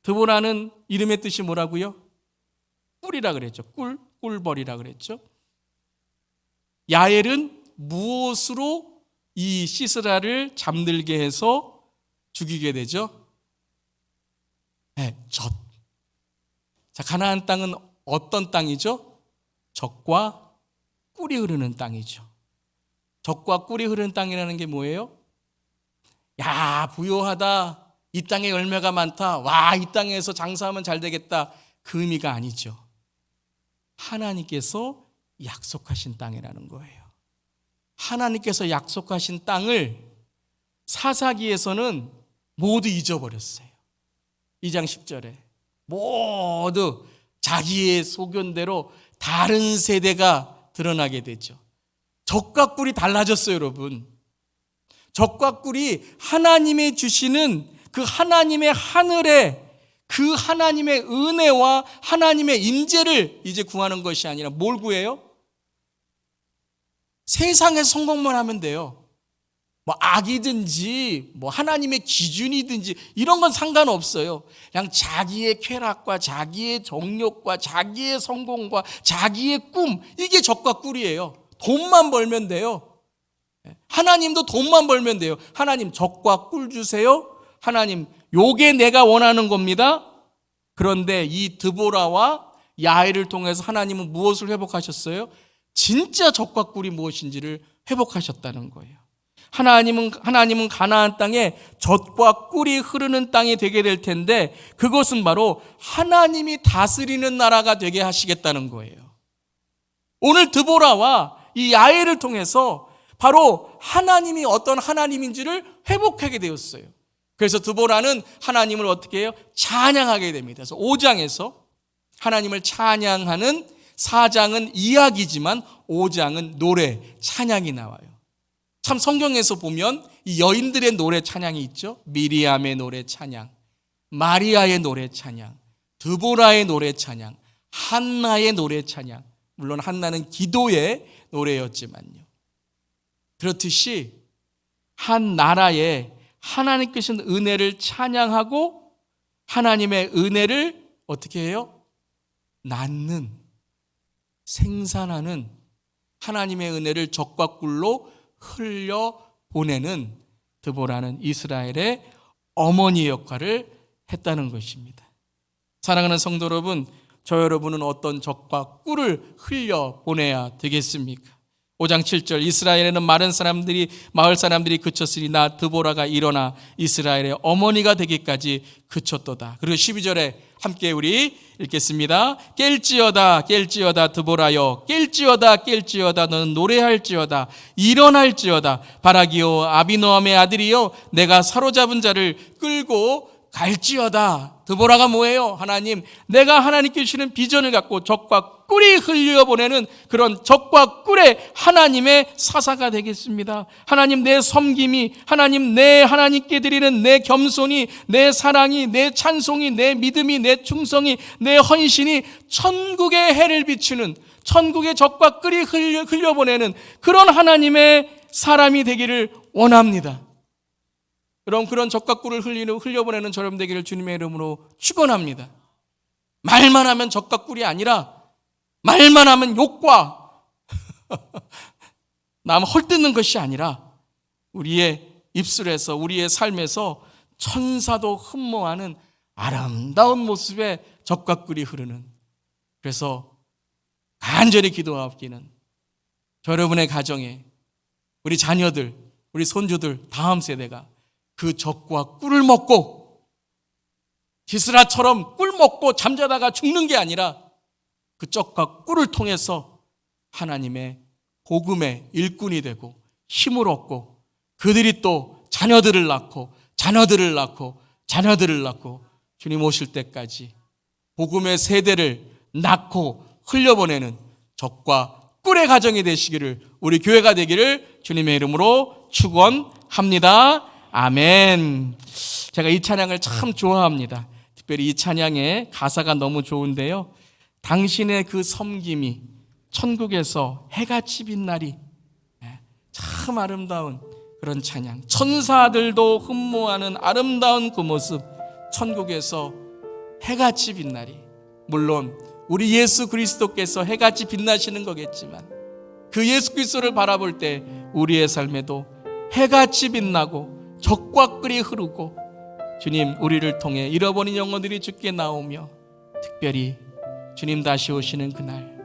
Speaker 1: 드보라는 이름의 뜻이 뭐라고요? 꿀이라 그랬죠. 꿀벌이라 그랬죠. 야엘은 무엇으로 이 시스라를 잠들게 해서 죽이게 되죠? 젖. 자, 가나안 땅은 어떤 땅이죠? 젖과 꿀이 흐르는 땅이죠. 젖과 꿀이 흐르는 땅이라는 게 뭐예요? 야, 부요하다. 이 땅에 열매가 많다. 와, 이 땅에서 장사하면 잘 되겠다. 그 의미가 아니죠. 하나님께서 약속하신 땅이라는 거예요. 하나님께서 약속하신 땅을 사사기에서는 모두 잊어버렸어요. 2장 10절에 모두 자기의 소견대로 다른 세대가 드러나게 되죠. 젖과 꿀이 달라졌어요, 여러분. 젖과 꿀이 하나님의 주시는 그 하나님의 하늘에 그 하나님의 은혜와 하나님의 임재를 이제 구하는 것이 아니라 뭘 구해요? 세상에서 성공만 하면 돼요. 악이든지 하나님의 기준이든지 이런 건 상관없어요. 그냥 자기의 쾌락과 자기의 정욕과 자기의 성공과 자기의 꿈, 이게 젖과 꿀이에요. 돈만 벌면 돼요. 하나님도 돈만 벌면 돼요. 하나님 젖과 꿀 주세요. 하나님 요게 내가 원하는 겁니다. 그런데 이 드보라와 야엘을 통해서 하나님은 무엇을 회복하셨어요? 진짜 젖과 꿀이 무엇인지를 회복하셨다는 거예요. 하나님은 가나안 땅에 젖과 꿀이 흐르는 땅이 되게 될 텐데 그것은 바로 하나님이 다스리는 나라가 되게 하시겠다는 거예요. 오늘 드보라와 이 야엘을 통해서 바로 하나님이 어떤 하나님인지를 회복하게 되었어요. 그래서 드보라는 하나님을 어떻게 해요? 찬양하게 됩니다. 그래서 5장에서 하나님을 찬양하는 4장은 이야기지만 5장은 노래, 찬양이 나와요. 참 성경에서 보면 이 여인들의 노래 찬양이 있죠. 미리암의 노래 찬양, 마리아의 노래 찬양, 드보라의 노래 찬양, 한나의 노래 찬양. 물론 한나는 기도의 노래였지만요. 그렇듯이 한 나라에 하나님께 주신 은혜를 찬양하고 하나님의 은혜를 어떻게 해요? 낳는, 생산하는 하나님의 은혜를 젖과 꿀로 흘려 보내는 드보라는 이스라엘의 어머니 역할을 했다는 것입니다. 사랑하는 성도 여러분, 저 여러분은 어떤 젖과 꿀을 흘려 보내야 되겠습니까? 5장 7절 이스라엘에는 마을 사람들이 그쳤으니 나 드보라가 일어나 이스라엘의 어머니가 되기까지 그쳤도다. 그리고 12절에 함께 우리 읽겠습니다. 깰지어다 깰지어다 드보라여 깰지어다 너는 노래할지어다 일어날지어다 바라기요 아비노함의 아들이여 내가 사로잡은 자를 끌고 갈지어다. 드보라가 뭐예요? 하나님, 내가 하나님께 주시는 비전을 갖고 젖과 꿀이 흘려보내는 그런 젖과 꿀의 하나님의 사사가 되겠습니다. 하나님, 내 섬김이, 하나님, 내 하나님께 드리는 내 겸손이, 내 사랑이, 내 찬송이, 내 믿음이, 내 충성이, 내 헌신이 천국의 해를 비추는, 천국의 젖과 꿀이 흘려보내는 그런 하나님의 사람이 되기를 원합니다. 그럼 그런 젖과 꿀을 흘려보내는 저렴 되기를 주님의 이름으로 축원합니다. 말만 하면 젖과 꿀이 아니라 말만 하면 욕과 남 헐뜯는 것이 아니라 우리의 입술에서 우리의 삶에서 천사도 흠모하는 아름다운 모습의 젖과 꿀이 흐르는, 그래서 간절히 기도하옵기는 저 여러분의 가정에 우리 자녀들, 우리 손주들, 다음 세대가 그 젖과 꿀을 먹고 시스라처럼 꿀 먹고 잠자다가 죽는 게 아니라 그 젖과 꿀을 통해서 하나님의 복음의 일꾼이 되고 힘을 얻고 그들이 또 자녀들을 낳고 주님 오실 때까지 복음의 세대를 낳고 흘려보내는 젖과 꿀의 가정이 되시기를, 우리 교회가 되기를 주님의 이름으로 축원합니다. 아멘. 제가 이 찬양을 참 좋아합니다. 특별히 이 찬양의 가사가 너무 좋은데요. 당신의 그 섬김이 천국에서 해같이 빛나리. 참 아름다운 그런 찬양. 천사들도 흠모하는 아름다운 그 모습. 천국에서 해같이 빛나리. 물론 우리 예수 그리스도께서 해같이 빛나시는 거겠지만 그 예수 그리스도를 바라볼 때 우리의 삶에도 해같이 빛나고 젖과 꿀이 흐르고 주님 우리를 통해 잃어버린 영혼들이 주께 나오며 특별히 주님 다시 오시는 그날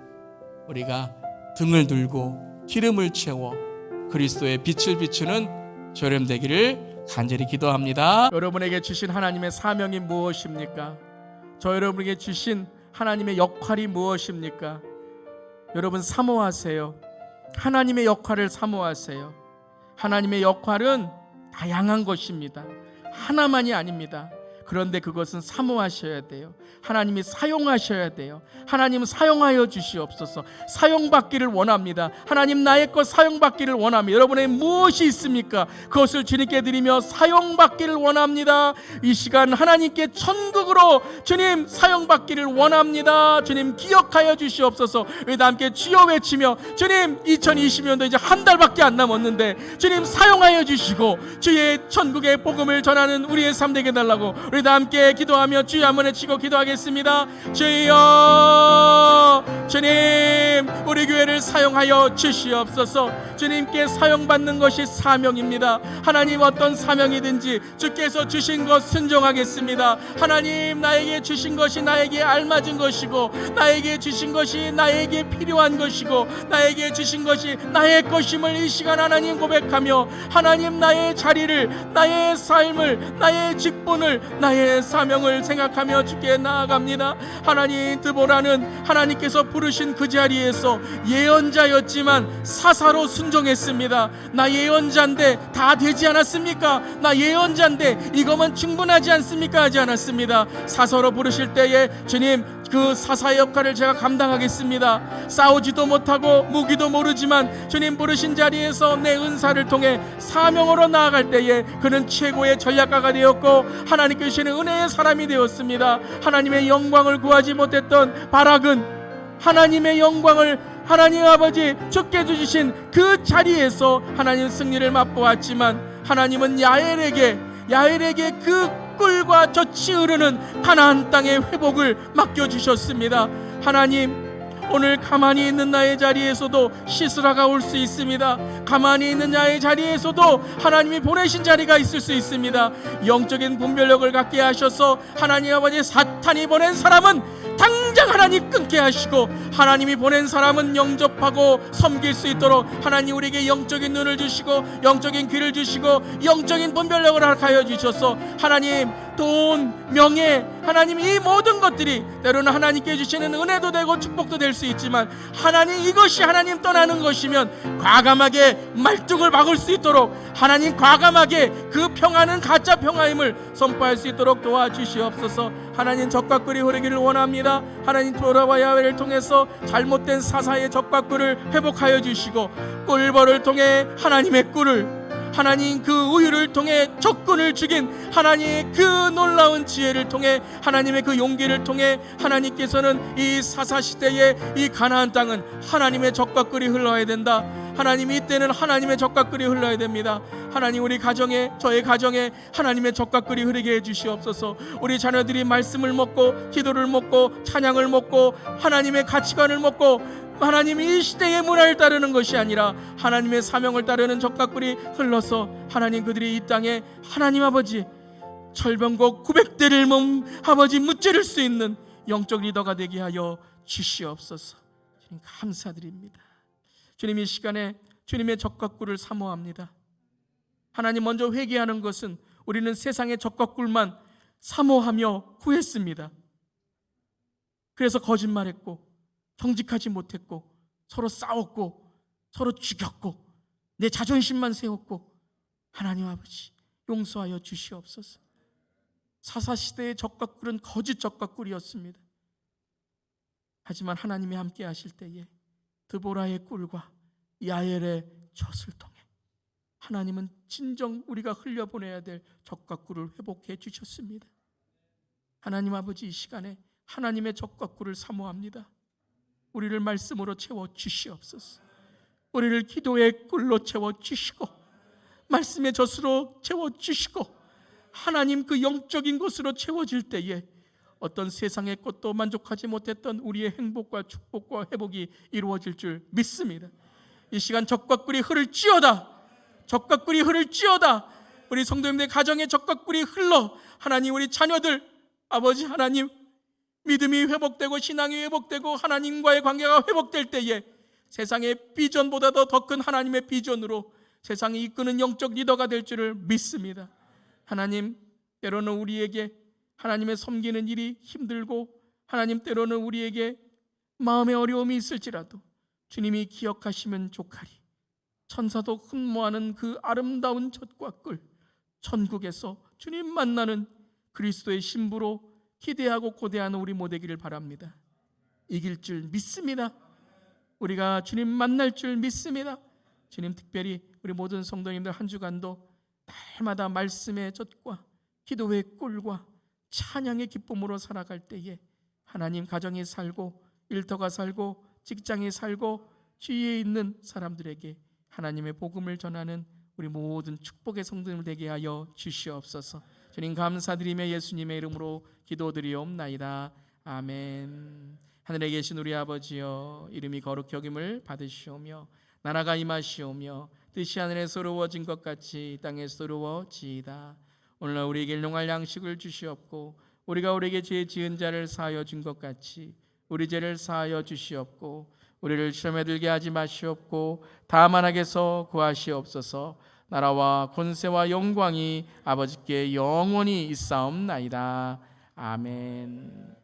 Speaker 1: 우리가 등을 들고 기름을 채워 그리스도의 빛을 비추는 저렴 되기를 간절히 기도합니다. 여러분에게 주신 하나님의 사명이 무엇입니까? 저 여러분에게 주신 하나님의 역할이 무엇입니까? 여러분 사모하세요. 하나님의 역할을 사모하세요. 하나님의 역할은 다양한 것입니다. 하나만이 아닙니다. 그런데 그것은 사모하셔야 돼요. 하나님이 사용하셔야 돼요. 하나님 사용하여 주시옵소서. 사용받기를 원합니다. 하나님 나의 것 사용받기를 원합니다. 여러분의 무엇이 있습니까? 그것을 주님께 드리며 사용받기를 원합니다. 이 시간 하나님께 천국으로 주님 사용받기를 원합니다. 주님 기억하여 주시옵소서. 우리 다 함께 주여 외치며 주님 2020년도 이제 한 달밖에 안 남았는데 주님 사용하여 주시고 주의 천국의 복음을 전하는 우리의 삶 되게 달라고 우리 다 함께 기도하며 주여 한번 외치고 기도하겠습니다. 주여, 주님 우리 교회를 사용하여 주시옵소서. 주님께 사용받는 것이 사명입니다. 하나님 어떤 사명이든지 주께서 주신 것 순종하겠습니다. 하나님 나에게 주신 것이 나에게 알맞은 것이고, 나에게 주신 것이 나에게 필요한 것이고, 나에게 주신 것이 나의 것임을 이 시간 하나님 고백하며, 하나님 나의 자리를, 나의 삶을, 나의 직분을, 나의 사명을 생각하며 주께 나아갑니다. 하나님, 드보라는 하나님께서 부르신 그 자리에서 예언자였지만 사사로 순종했습니다. 나 예언자인데 다 되지 않았습니까? 나 예언자인데 이거면 충분하지 않습니까? 하지 않았습니다. 사사로 부르실 때에 주님, 그 사사의 역할을 제가 감당하겠습니다. 싸우지도 못하고 무기도 모르지만 주님 부르신 자리에서 내 은사를 통해 사명으로 나아갈 때에 그는 최고의 전략가가 되었고 하나님께 주시는 은혜의 사람이 되었습니다. 하나님의 영광을 구하지 못했던 바락은 하나님의 영광을, 하나님 아버지 주께 주신 그 자리에서 하나님 승리를 맛보았지만, 하나님은 야엘에게 그 꿀과 젖이 흐르는 가나안 땅의 회복을 맡겨주셨습니다. 하나님, 오늘 가만히 있는 나의 자리에서도 시스라가 올 수 있습니다. 가만히 있는 나의 자리에서도 하나님이 보내신 자리가 있을 수 있습니다. 영적인 분별력을 갖게 하셔서 하나님 아버지, 사탄이 보낸 사람은 당장 하나님 끊게 하시고, 하나님이 보낸 사람은 영접하고 섬길 수 있도록 하나님 우리에게 영적인 눈을 주시고 영적인 귀를 주시고 영적인 분별력을 하여 주셔서, 하나님 돈, 명예, 하나님 이 모든 것들이 때로는 하나님께 주시는 은혜도 되고 축복도 될 수 있지만, 하나님 이것이 하나님 떠나는 것이면 과감하게 말뚝을 박을 수 있도록, 하나님 과감하게 그 평화는 가짜 평화임을 선포할 수 있도록 도와주시옵소서. 하나님 적과 꿀이 흐르기를 원합니다. 하나님 도라와 야훼를 통해서 잘못된 사사의 적과 꿀을 회복하여 주시고, 꿀벌을 통해 하나님의 꿀을, 하나님 그 우유를 통해 적군을 죽인 하나님의 그 놀라운 지혜를 통해, 하나님의 그 용기를 통해 하나님께서는 이 사사시대의 이 가나안 땅은 하나님의 적과 꿀이 흘러야 된다. 하나님 이때는 하나님의 적과 꿀이 흘러야 됩니다. 하나님 우리 가정에, 저의 가정에 하나님의 적과 꿀이 흐르게 해주시옵소서. 우리 자녀들이 말씀을 먹고 기도를 먹고 찬양을 먹고 하나님의 가치관을 먹고 하나님 이 시대의 문화를 따르는 것이 아니라 하나님의 사명을 따르는 적과 꿀이 흘러서 하나님 그들이 이 땅에 하나님 아버지 철병거 900대를 아버지 무찌를 수 있는 영적 리더가 되게 하여 주시옵소서. 주님 감사드립니다. 주님 이 시간에 주님의 적과 꿀을 사모합니다. 하나님 먼저 회개하는 것은 우리는 세상의 적과 꿀만 사모하며 구했습니다. 그래서 거짓말했고 정직하지 못했고 서로 싸웠고 서로 죽였고 내 자존심만 세웠고, 하나님 아버지 용서하여 주시옵소서. 사사시대의 적과 꿀은 거짓 적과 꿀이었습니다. 하지만 하나님이 함께 하실 때에 드보라의 꿀과 야엘의 젖을 통해 하나님은 진정 우리가 흘려보내야 될 적과 꿀을 회복해 주셨습니다. 하나님 아버지 이 시간에 하나님의 적과 꿀을 사모합니다. 우리를 말씀으로 채워 주시옵소서. 우리를 기도의 꿀로 채워 주시고 말씀의 젖으로 채워 주시고 하나님 그 영적인 것으로 채워질 때에 어떤 세상의 것도 만족하지 못했던 우리의 행복과 축복과 회복이 이루어질 줄 믿습니다. 이 시간 적과 꿀이 흐를지어다. 적과 꿀이 흐를지어다. 우리 성도님들 가정에 적과 꿀이 흘러 하나님 우리 자녀들 아버지 하나님 믿음이 회복되고 신앙이 회복되고 하나님과의 관계가 회복될 때에 세상의 비전보다도 더 큰 하나님의 비전으로 세상이 이끄는 영적 리더가 될 줄을 믿습니다. 하나님 때로는 우리에게 하나님의 섬기는 일이 힘들고 하나님 때로는 우리에게 마음의 어려움이 있을지라도 주님이 기억하시면 좋가리. 천사도 흠모하는 그 아름다운 젖과 꿀, 천국에서 주님 만나는 그리스도의 신부로 기대하고 고대하는 우리 모두 되기를 바랍니다. 이길 줄 믿습니다. 우리가 주님 만날 줄 믿습니다. 주님 특별히 우리 모든 성도님들 한 주간도 날마다 말씀의 젖과 기도의 꿀과 찬양의 기쁨으로 살아갈 때에 하나님 가정에 살고 일터가 살고 직장에 살고 주위에 있는 사람들에게 하나님의 복음을 전하는 우리 모든 축복의 성도들 되게 하여 주시옵소서. 주님 감사드리며 예수님의 이름으로 기도드리옵나이다. 아멘. 하늘에 계신 우리 아버지여, 이름이 거룩히 여김을 받으시오며 나라가 임하시오며 뜻이 하늘에서 이루어진 것 같이 땅에서 이루어지이다. 오늘날 우리에게 일용할 양식을 주시옵고 우리가 우리에게 죄 지은 자를 사하여 준 것 같이 우리 죄를 사하여 주시옵고 우리를 시험에 들게 하지 마시옵고 다만 악에서 구하시옵소서. 나라와 권세와 영광이 아버지께 영원히 있사옵나이다. 아멘.